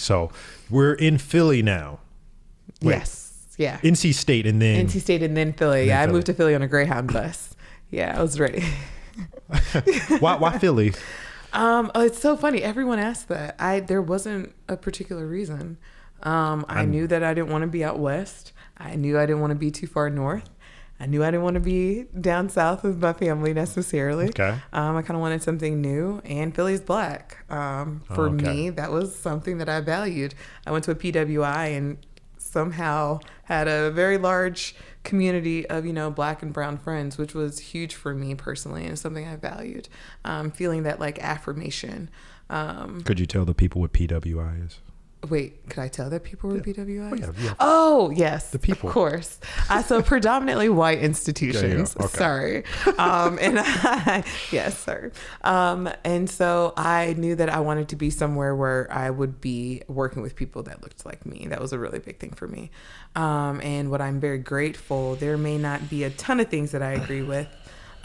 So we're in Philly now. Wait, Yes. Yeah. NC State and then Philly. Yeah, I moved to Philly on a Greyhound bus. Yeah, I was ready. Why Philly? It's so funny. Everyone asked that. There wasn't a particular reason. I knew that I didn't want to be out west. I knew I didn't want to be too far north. I knew I didn't want to be down south with my family necessarily. Okay. I kind of wanted something new, and Philly's black. For me, that was something that I valued. I went to a PWI and somehow had a very large community of, black and brown friends, which was huge for me personally, and something I valued. Feeling that like affirmation. Could you tell the people what PWI is? Wait, could I tell that people were PWIs? Yeah. Oh, yes. The people. Of course. So predominantly white institutions. Okay. Sorry. Yes, sir. And so I knew that I wanted to be somewhere where I would be working with people that looked like me. That was a really big thing for me. And what I'm very grateful, there may not be a ton of things that I agree with,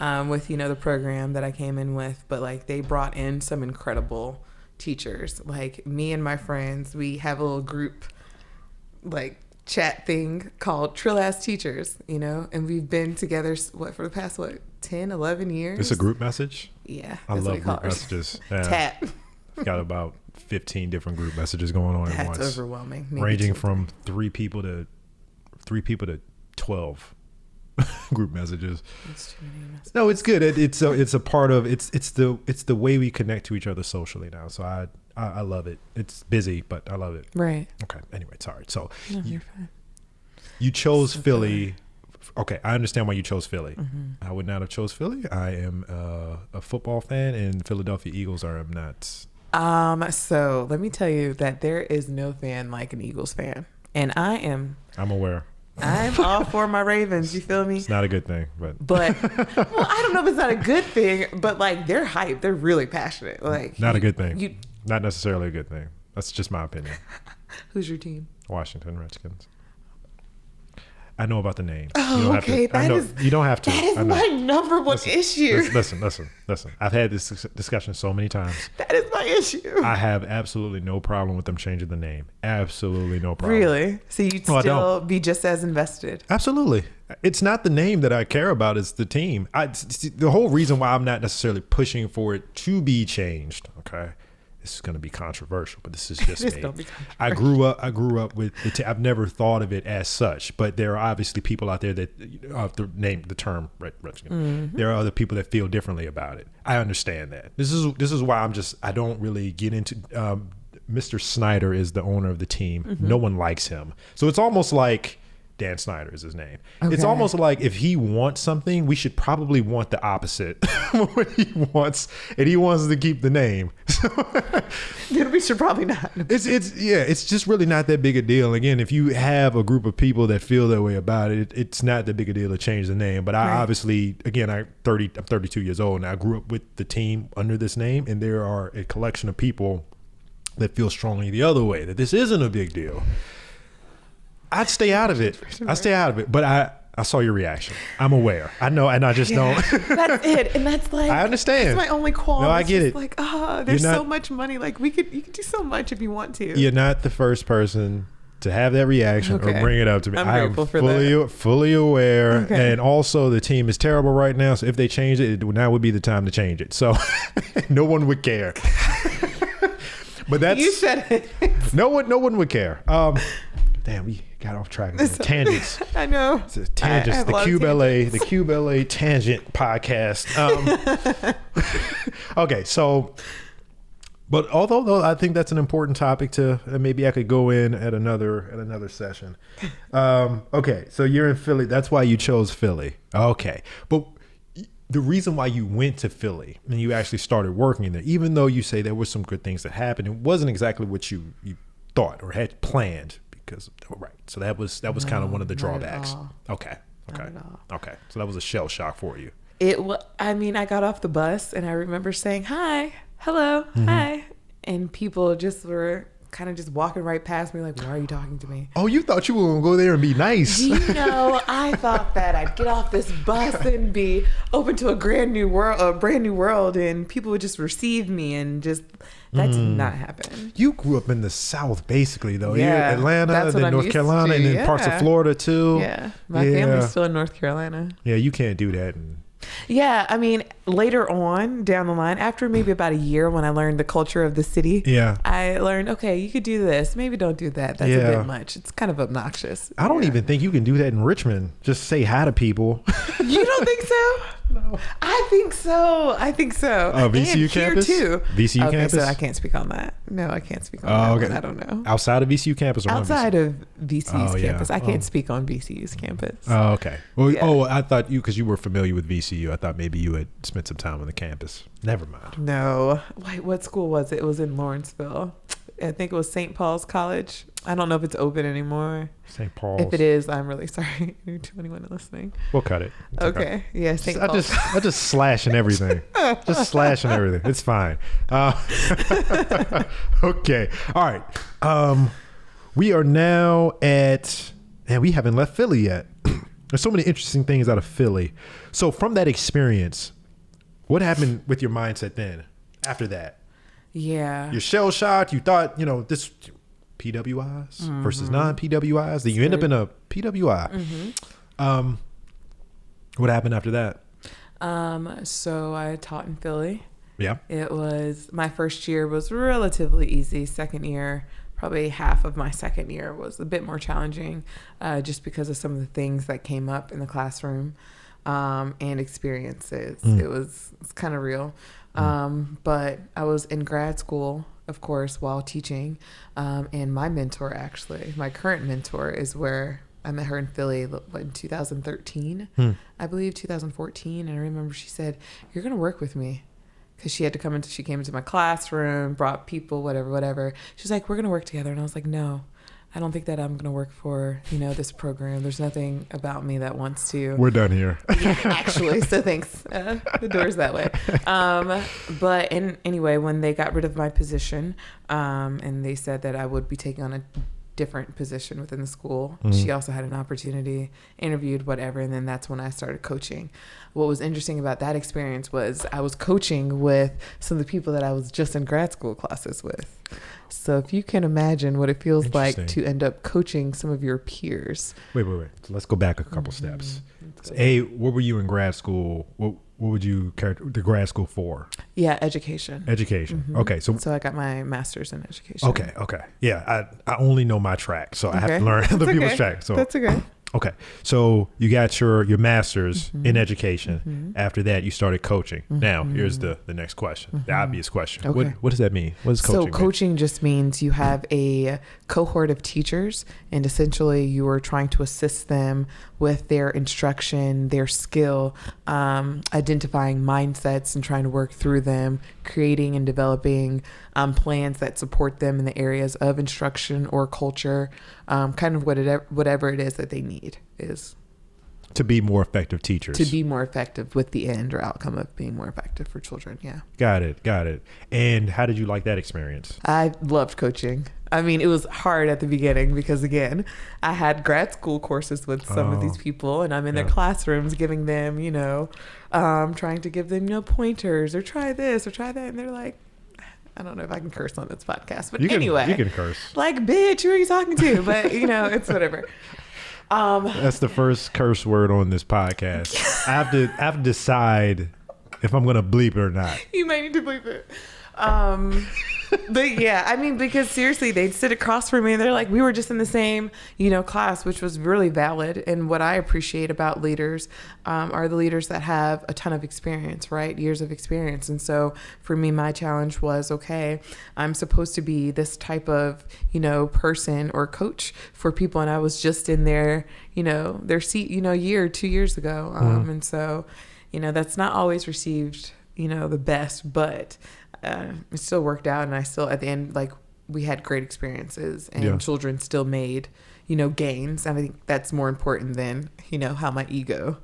the program that I came in with, but like they brought in some incredible teachers. Like me and my friends, we have a little group like chat thing called Trill Ass Teachers, and we've been together for the past 10, 11 years. It's a group message? Yeah. I love group messages. Yeah. Tap. Got about 15 different group messages going on at once. That's overwhelming. Ranging from 3 people to 12 group messages. That's too many messages. No, it's good. It's a part of it's the way we connect to each other socially now. So I love it. It's busy, but I love it. Right. Okay. Anyway, sorry. So you're fine. You chose Philly. Okay, I understand why you chose Philly. Mm-hmm. I would not have chose Philly. I am a football fan, and Philadelphia Eagles are. I'm not. So let me tell you that there is no fan like an Eagles fan, and I'm aware. I'm all for my Ravens. You feel me? It's not a good thing, but well, I don't know if it's not a good thing, but like they're hyped. They're really passionate. Like not a good thing. Not necessarily a good thing. That's just my opinion. Who's your team? Washington Redskins. I know about the name. Oh, you don't okay. have to. You don't have to. That is my number one issue. Listen. I've had this discussion so many times. That is my issue. I have absolutely no problem with them changing the name. Absolutely no problem. Really? So you'd still be just as invested? Absolutely. It's not the name that I care about. It's the team. The whole reason why I'm not necessarily pushing for it to be changed. Okay. This is going to be controversial, but this is just me. I grew up with I've never thought of it as such, but there are obviously people out there that the term Redskin. Mm-hmm. There are other people that feel differently about it. I understand that. This is why I don't really get into. Mr. Snyder is the owner of the team. Mm-hmm. No one likes him, so it's almost like. Dan Snyder is his name. Okay. It's almost like if he wants something, we should probably want the opposite. What he wants, and he wants to keep the name. Then we should probably not. It's just really not that big a deal. Again, if you have a group of people that feel that way about it, it's not that big a deal to change the name. But I obviously, again, I'm 32 years old, and I grew up with the team under this name, and there are a collection of people that feel strongly the other way, that this isn't a big deal. I'd stay out of it. But I saw your reaction. I'm aware. I know, and I just don't. That's it, and that's like I understand. That's my only qualm. No, I get it. Like, there's so much money. Like you could do so much if you want to. You're not the first person to have that reaction or bring it up to me. I'm grateful for that. Fully aware, and also the team is terrible right now. So if they change it, now would be the time to change it. So no one would care. But that's you said it. No one would care. Damn, we got off track. Tangents. I know. Tangents. The cubela tangent podcast. Okay, so, but although I think that's an important topic to maybe I could go in at another session. Okay, so you're in Philly. That's why you chose Philly. Okay, but the reason why you went to Philly and you actually started working there, even though you say there were some good things that happened, it wasn't exactly what you thought or had planned. So that was kind of one of the drawbacks. Okay. So that was a shell shock for you. I got off the bus and I remember saying, hi, hello, hi. And people just were kind of just walking right past me like, why are you talking to me? Oh, you thought you were going to go there and be nice. I thought that I'd get off this bus and be open to a brand new world, and people would just receive me, and just that did not happen. You grew up in the South, basically, though. Yeah, You're Atlanta, then North Carolina, and then parts of Florida, too. Yeah, my family's still in North Carolina. Yeah, you can't do that. Yeah, I mean, later on down the line, after maybe about a year when I learned the culture of the city, I learned, okay, you could do this. Maybe don't do that. That's a bit much. It's kind of obnoxious. I don't even think you can do that in Richmond. Just say hi to people. You don't think so? No. I think so. VCU campus? Here too. VCU campus? So I can't speak on that. No, I can't speak on that one. I don't know. Outside of VCU campus or outside of VCU's campus. I can't speak on VCU's campus. Oh, okay. Well, I thought because you were familiar with VCU, I thought maybe you had spent some time on the campus. Never mind. No. Wait, what school was it? It was in Lawrenceville. I think it was St. Paul's College. I don't know if it's open anymore. St. Paul's. If it is, I'm really sorry to anyone listening. We'll cut it. It's okay. Yeah, St. Paul's. I just slashing everything. Just slashing everything. It's fine. Okay. All right. We are now at, and we haven't left Philly yet. There's so many interesting things out of Philly. So from that experience, what happened with your mindset then after that? Yeah. You're shell shocked. You thought, this PWIs versus non-PWIs. Then you end up in a PWI. What happened after that? So I taught in Philly. Yeah. It was, my first year was relatively easy. Second year, probably half of my second year was a bit more challenging, just because of some of the things that came up in the classroom and experiences. It's kind of real. But I was in grad school, of course, while teaching. And my mentor, actually, my current mentor, is where I met her in Philly in 2013, I believe 2014. And I remember she said, "You're going to work with me." Because she came into my classroom, brought people, whatever. She's like, "We're going to work together." And I was like, "No, I don't think that I'm going to work for, this program. There's nothing about me that wants to." We're done here. Yeah, actually. So thanks. The door's that way. But anyway, when they got rid of my position, and they said that I would be taking on a different position within the school, she also had an opportunity, interviewed, whatever. And then that's when I started coaching. What was interesting about that experience was I was coaching with some of the people that I was just in grad school classes with. So if you can imagine what it feels like to end up coaching some of your peers. Wait. So let's go back a couple steps. So, what were you in grad school? What would you characterize the grad school for? Yeah, education. Okay, so I got my master's in education. Okay. Yeah, I only know my track, so I have to learn other people's track. So that's okay. Okay, so you got your master's in education. After that, you started coaching. Now, here's the next question, the obvious question. Okay. What does that mean? What does coaching mean? So coaching just means you have a cohort of teachers, and essentially you are trying to assist them with their instruction, their skill, identifying mindsets and trying to work through them, creating and developing plans that support them in the areas of instruction or culture, kind of whatever it is that they need is to be more effective teachers. To be more effective with the end or outcome of being more effective for children. Yeah. Got it. And how did you like that experience? I loved coaching. I mean, it was hard at the beginning because, again, I had grad school courses with some of these people, and I'm in their classrooms giving them, trying to give them, pointers or try this or try that. And they're like, I don't know if I can curse on this podcast, but anyway. You can curse. Like, bitch, who are you talking to? But, it's whatever. That's the first curse word on this podcast. I have to decide if I'm going to bleep it or not. You might need to bleep it. But yeah, I mean, because seriously, they'd sit across from me and they're like, we were just in the same, class, which was really valid. And what I appreciate about leaders are the leaders that have a ton of experience, right? Years of experience. And so for me, my challenge was, okay, I'm supposed to be this type of, person or coach for people. And I was just in their seat, year, 2 years ago. And so, that's not always received, the best, but it still worked out, and I still at the end we had great experiences, and children still made gains, and I think that's more important than how my ego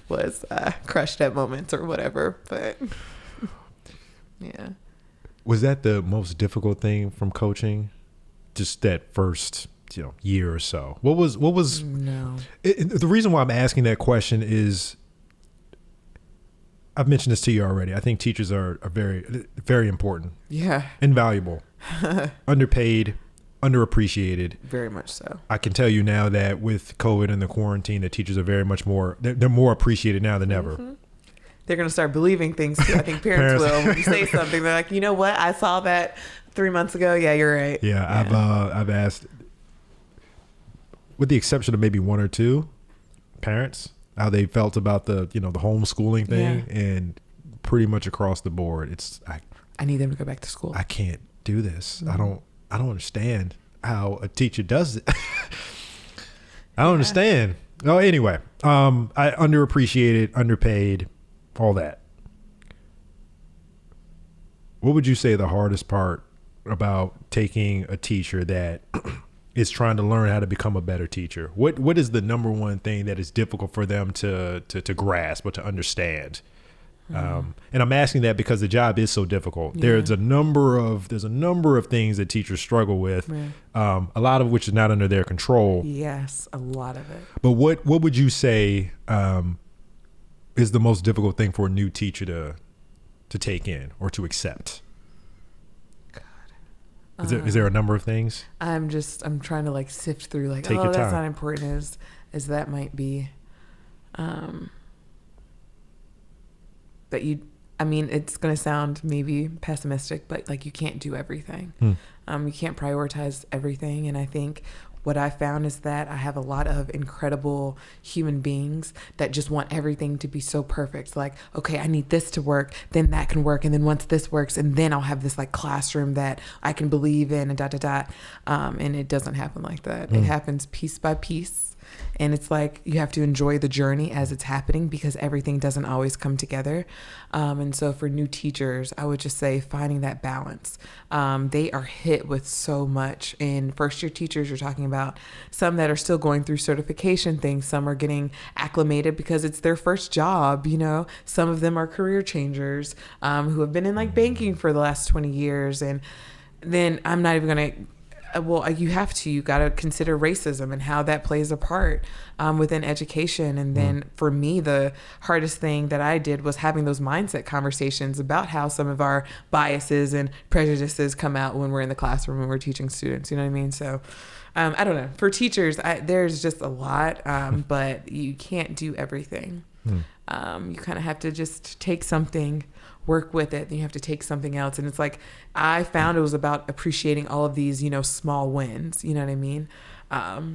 was crushed at moments or whatever. But yeah, was that the most difficult thing from coaching? just that first, year or so? What was No. The reason why I'm asking that question is, I've mentioned this to you already. I think teachers are very, very important. Yeah. Invaluable. Underpaid, underappreciated. Very much so. I can tell you now that with COVID and the quarantine, that teachers are very much more, they're more appreciated now than ever. They're going to start believing things too. I think parents will. When you say something, they're like, you know what? I saw that 3 months ago. Yeah, you're right. Yeah. I've asked, with the exception of maybe one or two parents, how they felt about the the homeschooling thing, and pretty much across the board, it's I need them to go back to school. I can't do this. I don't understand how a teacher does it. I don't understand. Oh, anyway, I underappreciated, underpaid, all that. What would you say the hardest part about taking a teacher that is trying to learn how to become a better teacher? What is the number one thing that is difficult for them to grasp or to understand? And I'm asking that because the job is so difficult. Yeah. There's a number of things that teachers struggle with, a lot of which is not under their control. Yes, a lot of it. But what would you say is the most difficult thing for a new teacher to take in or to accept? Is there a number of things? I'm trying to sift through Take your that's time. not important as that might be. But it's going to sound maybe pessimistic, but you can't do everything. You can't prioritize everything. And I think what I found is that I have a lot of incredible human beings that just want everything to be so perfect. Okay, I need this to work, then that can work. And then once this works, and then I'll have this classroom that I can believe in and and it doesn't happen like that. It happens piece by piece. And it's you have to enjoy the journey as it's happening, because everything doesn't always come together. And so for new teachers, I would just say finding that balance. They are hit with so much. And first year teachers, you're talking about some that are still going through certification things. Some are getting acclimated because it's their first job. Some of them are career changers who have been in banking for the last 20 years. And then I'm not even going to, you got to consider racism and how that plays a part within education. And then for me, the hardest thing that I did was having those mindset conversations about how some of our biases and prejudices come out when we're in the classroom, when we're teaching students, you know what I mean? So I don't know. For teachers, there's just a lot, but you can't do everything. You kind of have to just take something, work with it, then you have to take something else. And it's I found it was about appreciating all of these, small wins, you know what I mean?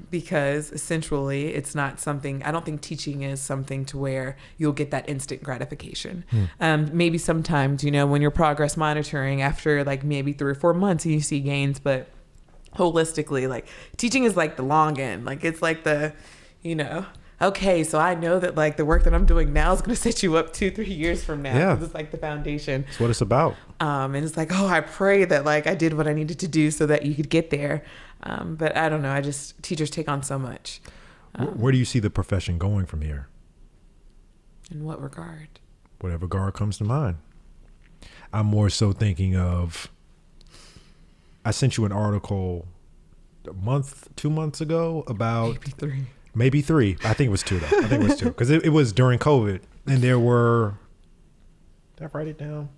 Because essentially it's not something, I don't think teaching is something to where you'll get that instant gratification. Maybe sometimes, when you're progress monitoring after maybe 3 or 4 months and you see gains, but holistically, teaching is the long end. It's the, okay, so I know that the work that I'm doing now is going to set you up 2-3 years from now. Yeah. It's the foundation. That's what it's about. And it's I pray that I did what I needed to do so that you could get there. But I don't know. Teachers take on so much. Where do you see the profession going from here? In what regard? Whatever regard comes to mind. I'm more so thinking of, I sent you an article 2 months ago about maybe three. I think it was 2 though. I think it was 2 because it was during COVID, and there were, did I write it down?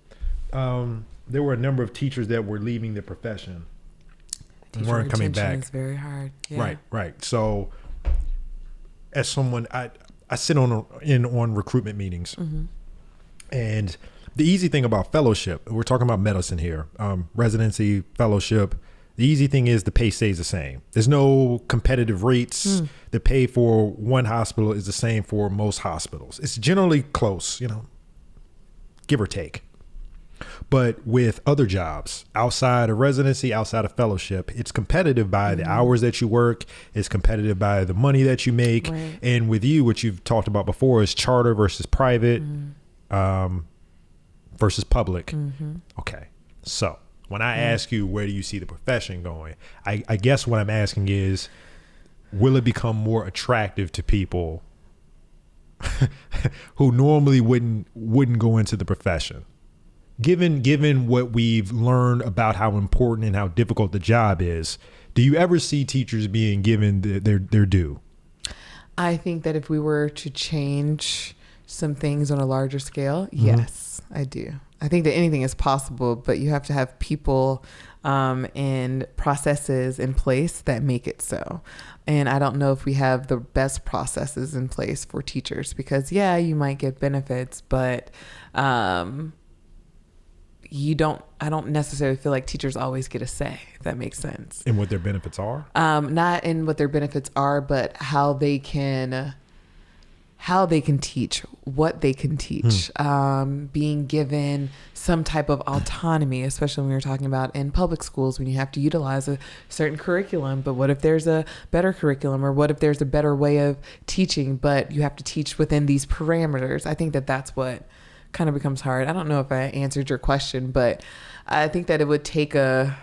There were a number of teachers that were leaving the profession and weren't coming back. Is very hard. Yeah. Right. So as someone, I sit on recruitment meetings, and the easy thing about fellowship, we're talking about medicine here, residency, fellowship. The easy thing is the pay stays the same. There's no competitive rates. The pay for one hospital is the same for most hospitals. It's generally close, give or take. But with other jobs outside of residency, outside of fellowship, it's competitive by the hours that you work. It's competitive by the money that you make. Right. And with you, what you've talked about before is charter versus private versus public. Okay. So when I ask you, where do you see the profession going? I guess what I'm asking is, will it become more attractive to people who normally wouldn't go into the profession? Given what we've learned about how important and how difficult the job is, Do you ever see teachers being given their due? I think that if we were to change some things on a larger scale, yes, I do. I think that anything is possible, but you have to have people and processes in place that make it so. And I don't know if we have the best processes in place for teachers because, yeah, you might get benefits, but I don't necessarily feel like teachers always get a say, if that makes sense. In what their benefits are? Not in what their benefits are, but how they can teach, what they can teach, being given some type of autonomy, especially when you're talking about in public schools when you have to utilize a certain curriculum. But what if there's a better curriculum, or what if there's a better way of teaching, but you have to teach within these parameters? I think that that's what kind of becomes hard. I don't know if I answered your question, but I think that it would take there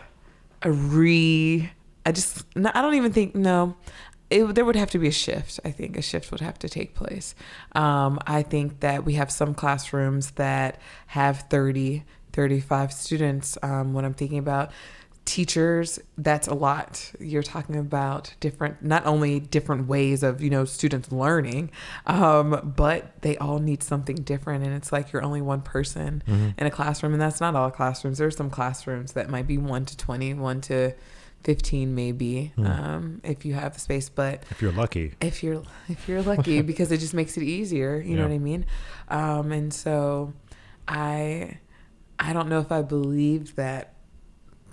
would have to be a shift. I think a shift would have to take place. I think that we have some classrooms that have 30, 35 students. When I'm thinking about teachers, that's a lot. You're talking about not only different ways of, students learning, but they all need something different. And it's like you're only one person in a classroom. And that's not all classrooms. There's some classrooms that might be 1 to 20, 1 to 15 maybe, if you have the space, but if you're lucky, because it just makes it easier, you know what I mean? And so I don't know if I believe that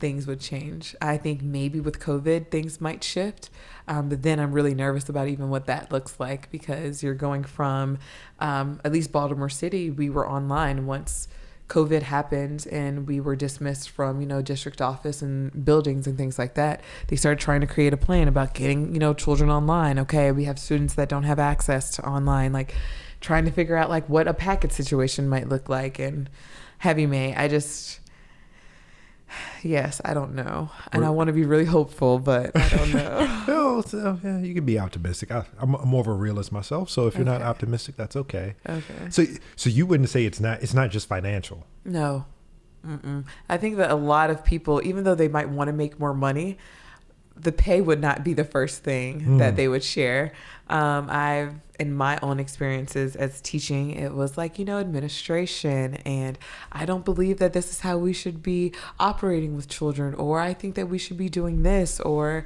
things would change. I think maybe with COVID things might shift, but then I'm really nervous about even what that looks like, because you're going from at least Baltimore City, we were online once COVID happened and we were dismissed from, district office and buildings and things like that. They started trying to create a plan about getting, children online. Okay, we have students that don't have access to online, like trying to figure out like what a packet situation might look like. And heavy May, I don't know. And I want to be really hopeful, but I don't know. You can be optimistic. I'm more of a realist myself. So if you're not optimistic, that's okay. Okay. So you wouldn't say it's not just financial? No. I think that a lot of people, even though they might want to make more money, the pay would not be the first thing that they would share. In my own experiences as teaching, it was like, administration, and I don't believe that this is how we should be operating with children, or I think that we should be doing this, or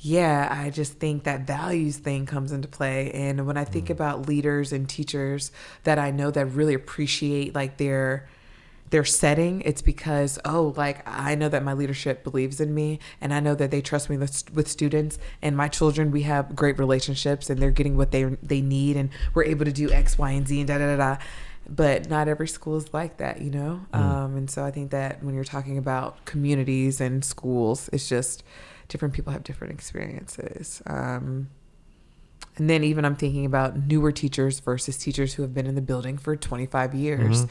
I just think that values thing comes into play. And when I think about leaders and teachers that I know that really appreciate like their setting, it's because, I know that my leadership believes in me, and I know that they trust me with students, and my children, we have great relationships and they're getting what they need, and we're able to do X, Y, and Z and da. But not every school is like that, And so I think that when you're talking about communities and schools, it's just different people have different experiences. And then even I'm thinking about newer teachers versus teachers who have been in the building for 25 years.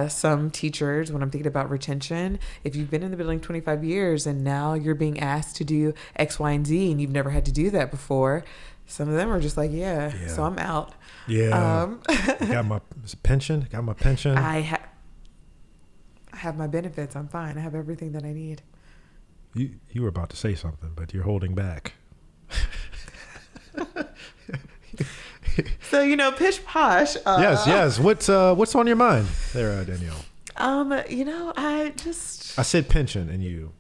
Some teachers, when I'm thinking about retention, if you've been in the building 25 years and now you're being asked to do X, Y, and Z and you've never had to do that before, some of them are just like, so I'm out. Got my pension. I have my benefits. I'm fine. I have everything that I need. You were about to say something, but you're holding back. So, pish posh. Yes. What's on your mind there, Danielle? I said pension and you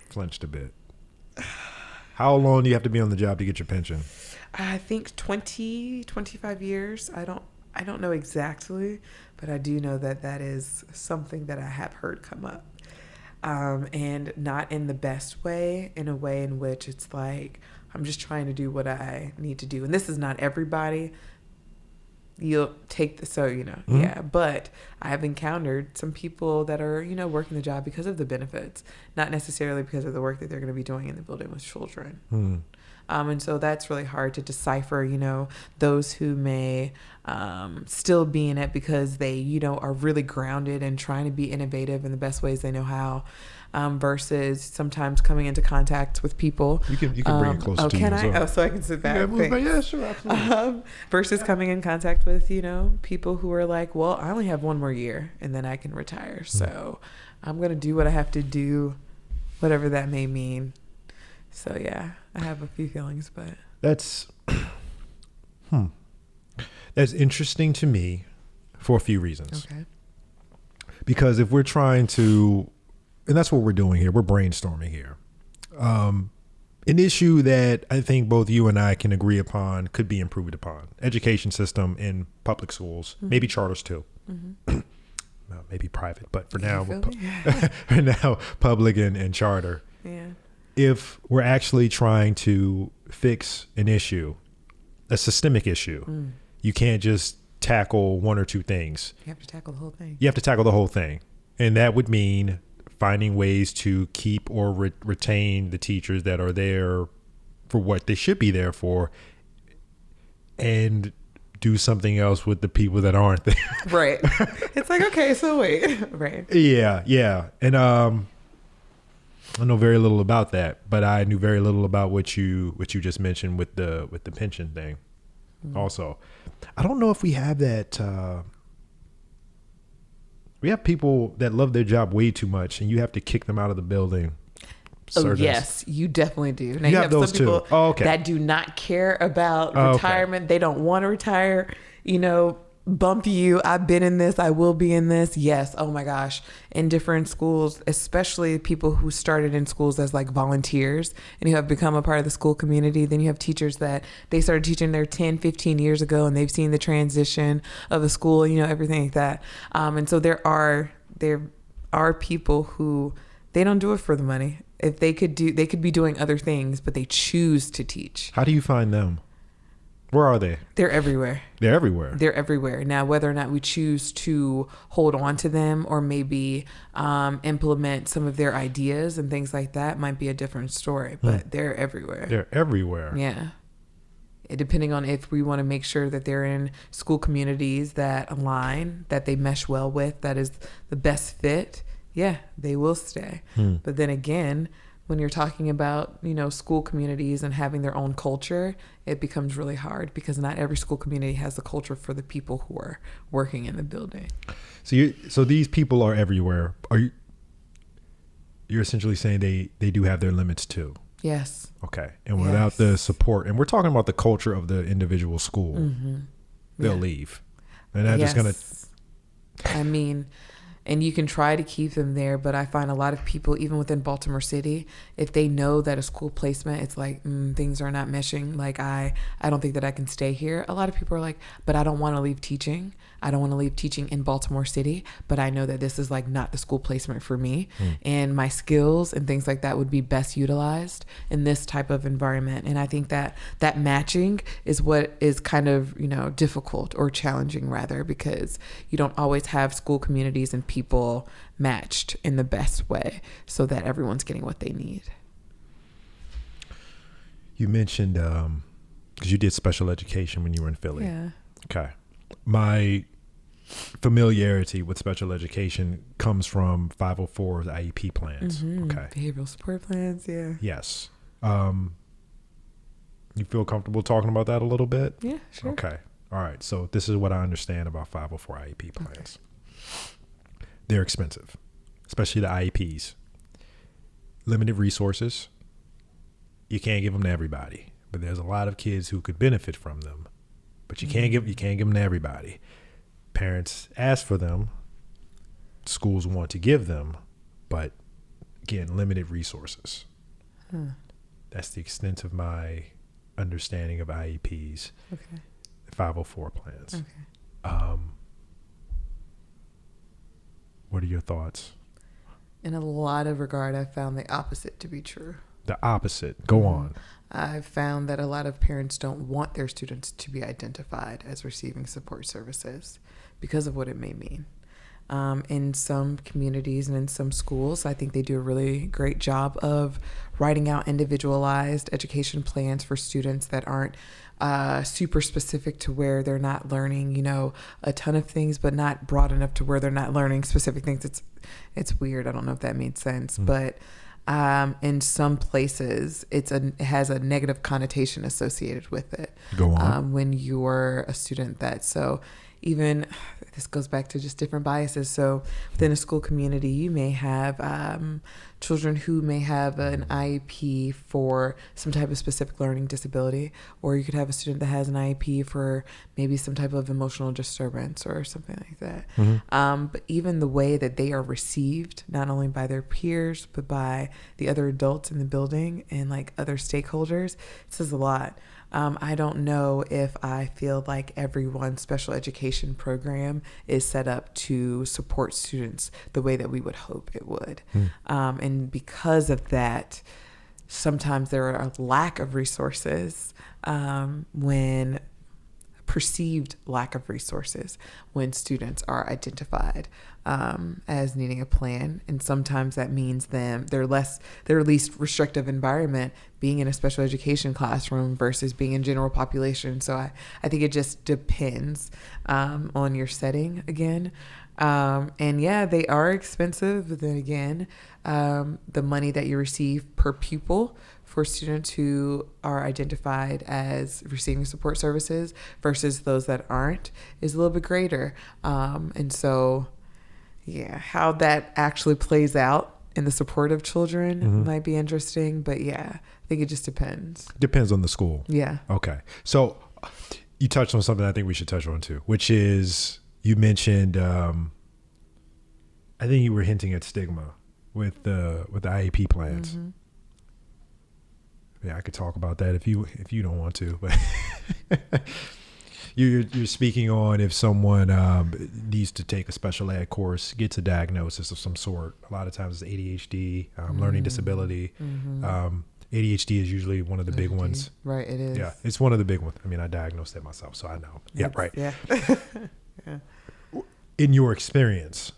flinched a bit. How long do you have to be on the job to get your pension? I think 20, 25 years. I don't know exactly, but I do know that is something that I have heard come up. And not in the best way, in a way in which it's like, I'm just trying to do what I need to do. And this is not everybody. You'll take but I have encountered some people that are, working the job because of the benefits, not necessarily because of the work that they're going to be doing in the building with children. And so that's really hard to decipher, those who may still be in it because they, are really grounded and trying to be innovative in the best ways they know how, versus sometimes coming into contact with people. You can bring it closer to you. Can I? Well. So I can sit back. Yeah, sure, absolutely. Versus coming in contact with, people who are like, well, I only have one more year and then I can retire. So I'm going to do what I have to do, whatever that may mean, So yeah, I have a few feelings, but that's that's interesting to me for a few reasons. okay. Because if we're trying to, and that's what we're doing here, we're brainstorming here. An issue that I think both you and I can agree upon could be improved upon: education system in public schools, maybe charters too. Well, maybe private, but for now, for now, public and charter. Yeah. If we're actually trying to fix an issue, a systemic issue, you can't just tackle one or two things. You have to tackle the whole thing. You have to tackle the whole thing. And that would mean finding ways to keep or retain the teachers that are there for what they should be there for, and do something else with the people that aren't there. Right. It's like, okay, so wait. Right. Yeah. And I know very little about that, but I knew very little about what you just mentioned with the pension thing. Also, I don't know if we have that. We have people that love their job way too much, and you have to kick them out of the building. Oh, yes, you definitely do. Now, you have those some people too. That do not care about retirement. Okay. They don't want to retire. Bump you. I've been in this. I will be in this. Yes. Oh my gosh. In different schools, especially people who started in schools as like volunteers and who have become a part of the school community. Then you have teachers that they started teaching there 10, 15 years ago, and they've seen the transition of the school, everything like that. And so there are people who they don't do it for the money. If they could be doing other things, but they choose to teach. How do you find them? Where are they? They're everywhere. They're everywhere. They're everywhere. Now, whether or not we choose to hold on to them or maybe implement some of their ideas and things like that might be a different story, but they're everywhere. They're everywhere. Yeah. Depending on if we want to make sure that they're in school communities that align, that they mesh well with, that is the best fit, yeah, they will stay. But then again, when you're talking about, school communities and having their own culture, it becomes really hard because not every school community has the culture for the people who are working in the building. So these people are everywhere. You're essentially saying they do have their limits too? Yes. Okay. And without the support, and we're talking about the culture of the individual school, they'll leave. And that's just going to... And you can try to keep them there, but I find a lot of people, even within Baltimore City, if they know that a school placement, it's like, things are not meshing. Like, I don't think that I can stay here. A lot of people are like, but I don't want to leave teaching. I don't want to leave teaching in Baltimore City, but I know that this is like not the school placement for me. And my skills and things like that would be best utilized in this type of environment. And I think that matching is what is kind of, difficult or challenging rather, because you don't always have school communities and people matched in the best way so that everyone's getting what they need. You mentioned, because you did special education when you were in Philly. Yeah. Okay. My familiarity with special education comes from 504's IEP plans. Okay. Behavioral support plans. Yeah. Yes. You feel comfortable talking about that a little bit? Yeah, sure. Okay. All right. So this is what I understand about 504 IEP plans. Okay. They're expensive, especially the IEPs. Limited resources. You can't give them to everybody, but there's a lot of kids who could benefit from them. But you can't give them to everybody. Parents ask for them. Schools want to give them, but again, limited resources. That's the extent of my understanding of IEPs. Okay. 504 plans. Okay. What are your thoughts? In a lot of regard, I found the opposite to be true. The opposite. Go on. I've found that a lot of parents don't want their students to be identified as receiving support services because of what it may mean. In some communities and in some schools, I think they do a really great job of writing out individualized education plans for students that aren't super specific to where they're not learning, a ton of things, but not broad enough to where they're not learning specific things. It's weird. I don't know if that made sense, but in some places, it has a negative connotation associated with it. Go on. When you're a student so even this goes back to just different biases. So within a school community, you may have children who may have an IEP for some type of specific learning disability, or you could have a student that has an IEP for maybe some type of emotional disturbance or something like that. But even the way that they are received, not only by their peers, but by the other adults in the building and like other stakeholders, it says a lot. I don't know if I feel like everyone's special education program is set up to support students the way that we would hope it would. And because of that, sometimes there are a lack of resources when perceived lack of resources when students are identified as needing a plan. And sometimes that means their least restrictive environment being in a special education classroom versus being in general population. So I think it just depends on your setting again. And yeah, they are expensive, but then again, the money that you receive per pupil for students who are identified as receiving support services versus those that aren't is a little bit greater. And so, yeah, how that actually plays out in the support of children might be interesting, but yeah, I think it just depends. Depends on the school. Yeah. Okay. So you touched on something I think we should touch on too, which is you mentioned, I think you were hinting at stigma with the IEP plans. Yeah, I could talk about that if you don't want to, but you're speaking on if someone needs to take a special ed course, gets a diagnosis of some sort. A lot of times it's ADHD, learning disability. ADHD is usually one of the big ones. Right, it is. Yeah, it's one of the big ones. I mean, I diagnosed it myself, so I know. Yeah, right. Yeah. Yeah. In your experience,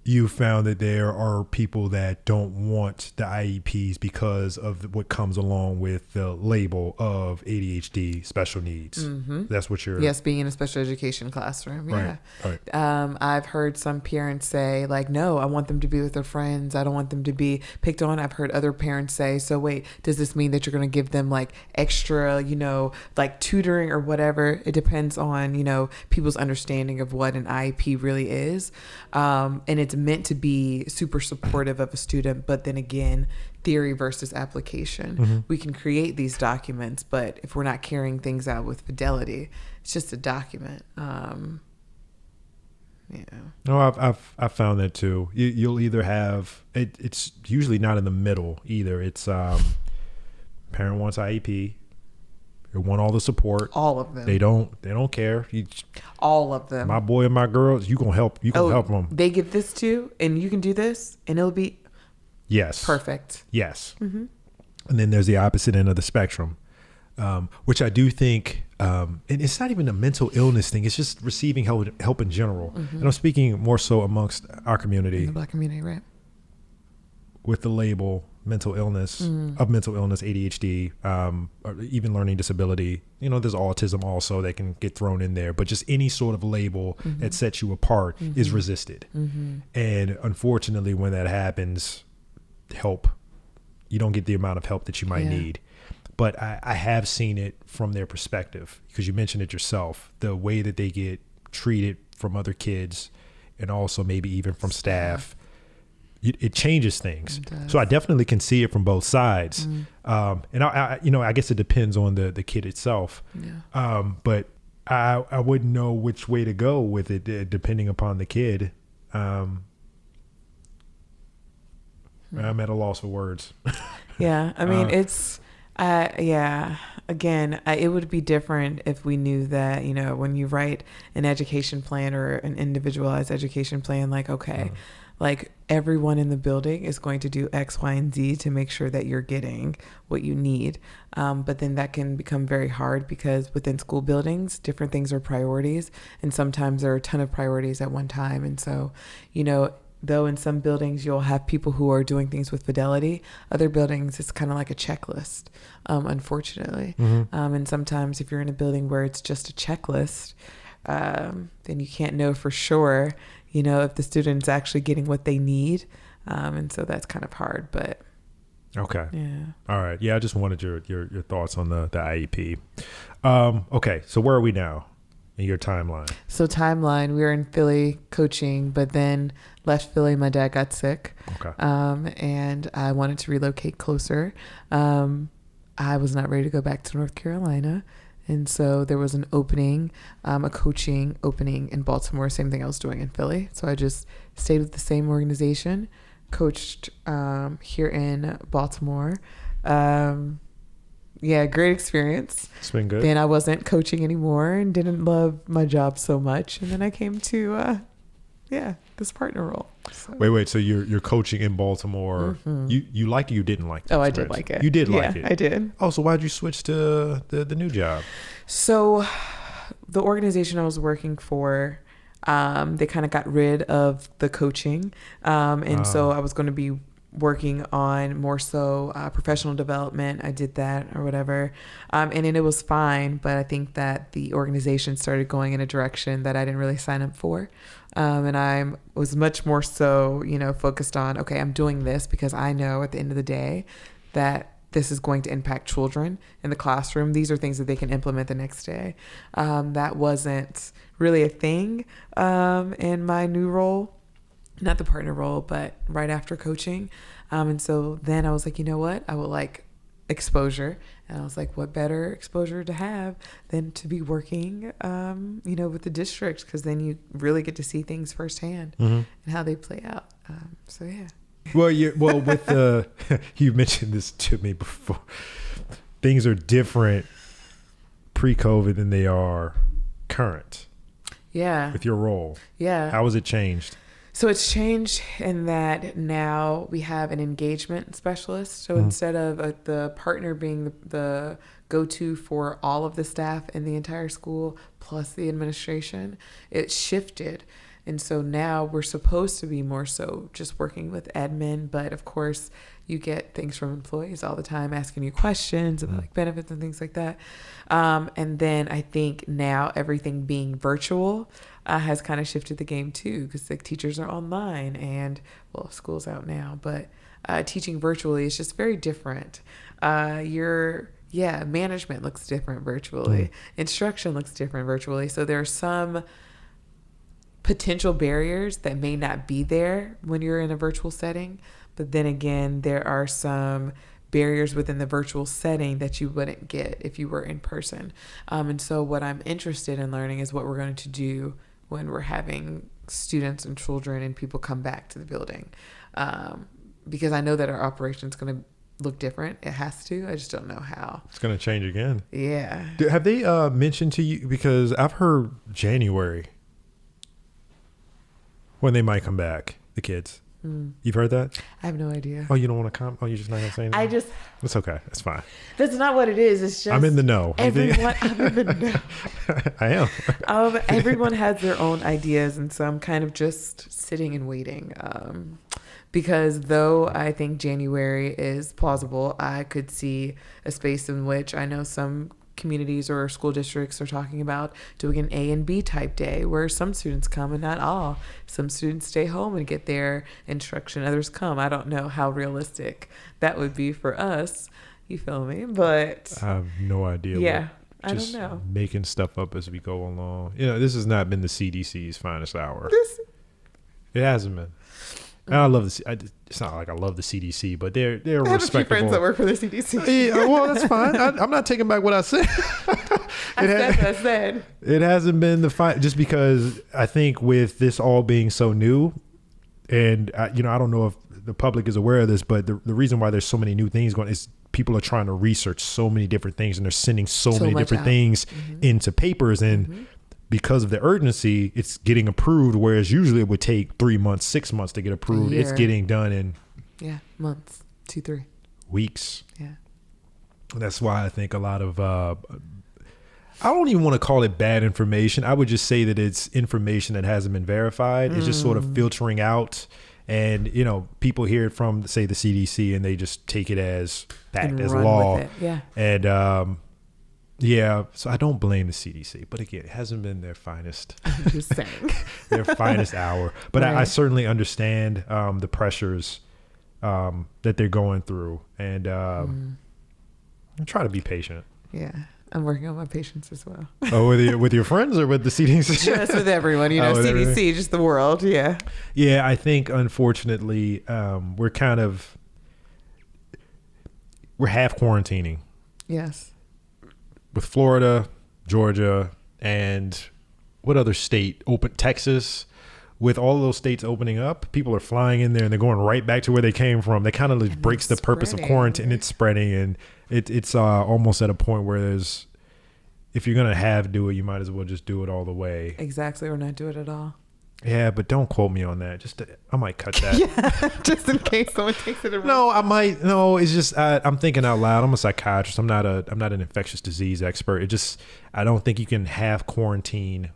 you found that there are people that don't want the IEPs because of what comes along with the label of ADHD special needs. That's what you're... Yes, being in a special education classroom. Yeah. Right. I've heard some parents say, like, no, I want them to be with their friends. I don't want them to be picked on. I've heard other parents say, so wait, does this mean that you're going to give them like extra, like tutoring or whatever? It depends on, people's understanding of what an IEP really is. And it's meant to be super supportive of a student, but then again, theory versus application. We can create these documents, but if we're not carrying things out with fidelity, it's just a document. No, I've found that too. You'll either have it's usually not in the middle either. It's parent wants IEP. They want all the support. All of them. They don't care. All of them. My boy and my girls, you gonna help. You gonna help them. They get this too, and you can do this, and it'll be perfect. Yes. And then there's the opposite end of the spectrum, which I do think, and it's not even a mental illness thing. It's just receiving help in general. And I'm speaking more so amongst our community, in the Black community, right? With the label mental illness, ADHD, or even learning disability. There's autism also that can get thrown in there, but just any sort of label that sets you apart is resisted. And unfortunately, when that happens, you don't get the amount of help that you might need. But I have seen it from their perspective, because you mentioned it yourself, the way that they get treated from other kids and also maybe even from staff. It changes things. So I definitely can see it from both sides. And I guess it depends on the kid itself. But I wouldn't know which way to go with it depending upon the kid. I'm at a loss for words. Yeah. I mean, it's, again, it would be different if we knew that, when you write an education plan or an individualized education plan, like, okay, like everyone in the building is going to do X, Y, and Z to make sure that you're getting what you need. But then that can become very hard because within school buildings, different things are priorities. And sometimes there are a ton of priorities at one time. And so, though in some buildings you'll have people who are doing things with fidelity, other buildings it's kind of like a checklist, unfortunately. And sometimes if you're in a building where it's just a checklist, then you can't know for sure, if the student's actually getting what they need. And so that's kind of hard, but. Okay. Yeah. All right. Yeah. I just wanted your thoughts on the IEP. Okay. So where are we now? in your timeline? So timeline, we were in Philly coaching, but then left Philly. My dad got sick. Okay. And I wanted to relocate closer. I was not ready to go back to North Carolina. And so there was an opening, a coaching opening in Baltimore, same thing I was doing in Philly. So I just stayed with the same organization, coached here in Baltimore. Yeah, great experience. It's been good. Then I wasn't coaching anymore and didn't love my job so much. And then I came to, this partner role. So. Wait. So you're coaching in Baltimore. Mm-hmm. You liked it? You didn't like it? Oh, I did like it. You did like it? I did. Oh, so why'd you switch to the new job? So the organization I was working for, they kind of got rid of the coaching. So I was going to be working on more so professional development. I did that or whatever. And then it was fine. But I think that the organization started going in a direction that I didn't really sign up for. And I was much more so, focused on, okay, I'm doing this because I know at the end of the day that this is going to impact children in the classroom. These are things that they can implement the next day. That wasn't really a thing in my new role. Not the partner role, but right after coaching. And so then I was like, you know what? I would like exposure. And I was like, what better exposure to have than to be working, with the district? Because then you really get to see things firsthand and how they play out. So, yeah. Well, with the, you mentioned this to me before. Things are different pre-COVID than they are current. Yeah. With your role. Yeah. How has it changed? So it's changed in that now we have an engagement specialist. So instead of the partner being the go-to for all of the staff in the entire school plus the administration, it shifted. And so now we're supposed to be more so just working with admin. But of course, you get things from employees all the time asking you questions about like benefits and things like that. And then I think now everything being virtual has kind of shifted the game too, because like teachers are online and school's out now, but teaching virtually is just very different. Management looks different virtually. Instruction looks different virtually. So there are some potential barriers that may not be there when you're in a virtual setting. But then again, there are some barriers within the virtual setting that you wouldn't get if you were in person. And so what I'm interested in learning is what we're going to do when we're having students and children and people come back to the building. Because I know that our operation is going to look different. It has to. I just don't know how. It's going to change again. Yeah. Have they mentioned to you, because I've heard January when they might come back, the kids. You've heard that? I have no idea. Oh, you don't want to comment? Oh, you're just not going to say anything? It's okay. It's fine. That's not what it is. It's just... I'm in the know. I'm in the know. I am. Everyone has their own ideas, and so I'm kind of just sitting and waiting. Because though I think January is plausible, I could see a space in which I know some communities or school districts are talking about doing an A and B type day where some students come and not all. Some students stay home and get their instruction. Others come. I don't know how realistic that would be for us. You feel me? But I have no idea. Yeah. I don't know. Making stuff up as we go along. This has not been the CDC's finest hour. It hasn't been. And I love it's not like I love the CDC, but they're respectable. I have a few friends that work for the CDC. Yeah, well, that's fine. I'm not taking back what I said. I said. It hasn't been the fight, just because I think with this all being so new, and I don't know if the public is aware of this, but the reason why there's so many new things going is people are trying to research so many different things, and they're sending so many different things into papers, and because of the urgency, it's getting approved, whereas usually it would take 3 months, 6 months to get approved. It's getting done in months, 2-3 weeks. Yeah. That's why I think a lot of I don't even want to call it bad information. I would just say that it's information that hasn't been verified. It's just sort of filtering out, and people hear it from, say, the CDC, and they just take it as fact, as law. Yeah. And yeah, so I don't blame the CDC, but again, it hasn't been their finest. I'm just saying. Their finest hour. But right. I certainly understand the pressures that they're going through, and try to be patient. Yeah. I'm working on my patience as well. Oh, with your friends or with the CDC? Just with everyone, CDC, everything. Just the world. Yeah. Yeah, I think unfortunately we're half quarantining. Yes. With Florida, Georgia, and what other state open? Texas. With all those states opening up, people are flying in there and they're going right back to where they came from. That kind of breaks the purpose of quarantine. It's spreading, and it's almost at a point where there's, if you're gonna do it, you might as well just do it all the way. Exactly, or not do it at all. Yeah, but don't quote me on that. I might cut that. Yeah, just in case someone takes it. No, I might. No, it's just I'm thinking out loud. I'm a psychiatrist. I'm not an infectious disease expert. I don't think you can have quarantine,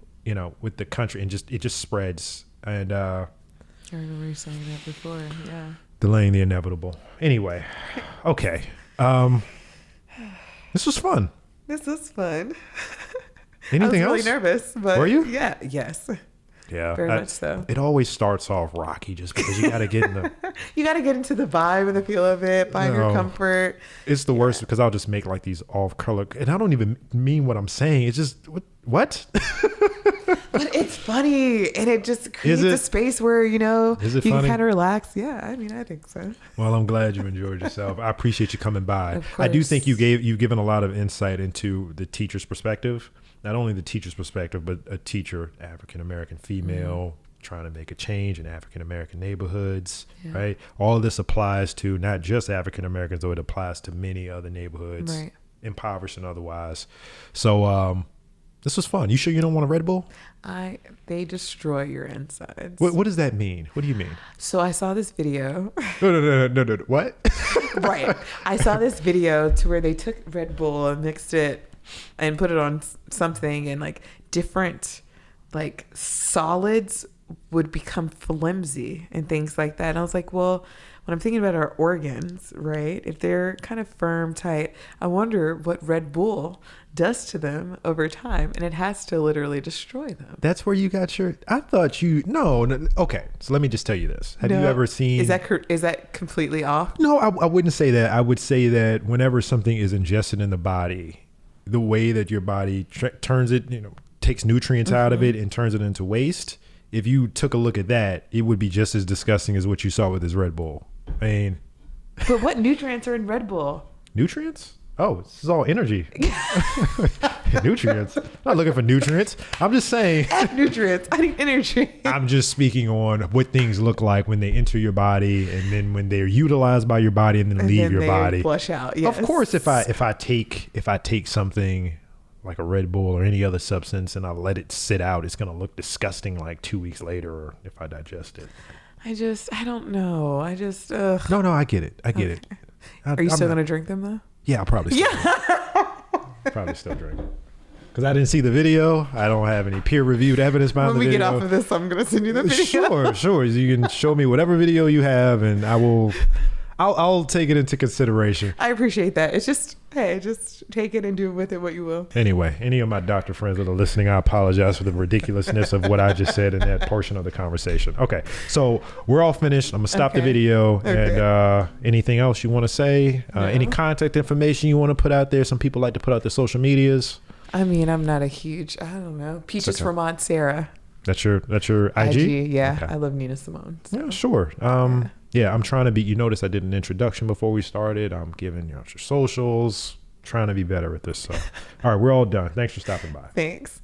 with the country and it just spreads. And I remember you saying that before. Yeah. Delaying the inevitable. Anyway, okay. This was fun. Anything else? I was really nervous, but were you? Yeah. Yes. Yeah, very much so. It always starts off rocky just because you got to get in the. You got to get into the vibe and the feel of it, find your comfort. It's the worst because I'll just make like these off color, and I don't even mean what I'm saying. It's just what. But it's funny, and it just creates a space where you can kind of relax. Yeah, I mean, I think so. Well, I'm glad you enjoyed yourself. I appreciate you coming by. I do think you've given a lot of insight into the teacher's perspective. Not only the teacher's perspective, but a teacher, African American female, trying to make a change in African American neighborhoods, right? All of this applies to not just African Americans, though it applies to many other neighborhoods, right, impoverished and otherwise. So this was fun. You sure you don't want a Red Bull? They destroy your insides. What does that mean? What do you mean? So I saw this video. No. What? Right. I saw this video to where they took Red Bull and mixed it and put it on something, and like different like solids would become flimsy and things like that. And I was like, well, when I'm thinking about our organs, right, if they're kind of firm, tight, I wonder what Red Bull does to them over time, and it has to literally destroy them. That's where you got I thought no. Okay, so let me just tell you this. Have you ever seen? Is that completely off? No, I wouldn't say that. I would say that whenever something is ingested in the body, the way that your body turns it, takes nutrients out of it and turns it into waste. If you took a look at that, it would be just as disgusting as what you saw with this Red Bull. I mean, but what nutrients are in Red Bull? Nutrients? Oh, this is all energy. Nutrients. I'm not looking for nutrients. I'm just saying. Nutrients. I need energy. I'm just speaking on what things look like when they enter your body, and then when they're utilized by your body and then leave your body. Flush out. Yes. Of course, if I take something like a Red Bull or any other substance and I let it sit out, it's gonna look disgusting like 2 weeks later, or if I digest it. I don't know. No, I get it. Are you still gonna drink them though? Yeah, I'll probably still drink. Probably still drink. Because I didn't see the video. I don't have any peer-reviewed evidence behind the video. When we get off of this, I'm going to send you the video. Sure. You can show me whatever video you have, and I'll take it into consideration. I appreciate that. It's just, hey, just take it and do with it what you will. Anyway, any of my doctor friends that are listening, I apologize for the ridiculousness of what I just said in that portion of the conversation. Okay, so we're all finished. I'm going to stop the video. Okay. And anything else you want to say? No. Any contact information you want to put out there? Some people like to put out their social medias. I mean, I'm not a huge, I don't know, peachesfromauntsarah. That's your IG? Yeah. Okay. I love Nina Simone. So. Yeah, sure. Yeah, I'm trying to be, you notice I did an introduction before we started. I'm giving your socials, trying to be better at this. So, all right, we're all done. Thanks for stopping by. Thanks.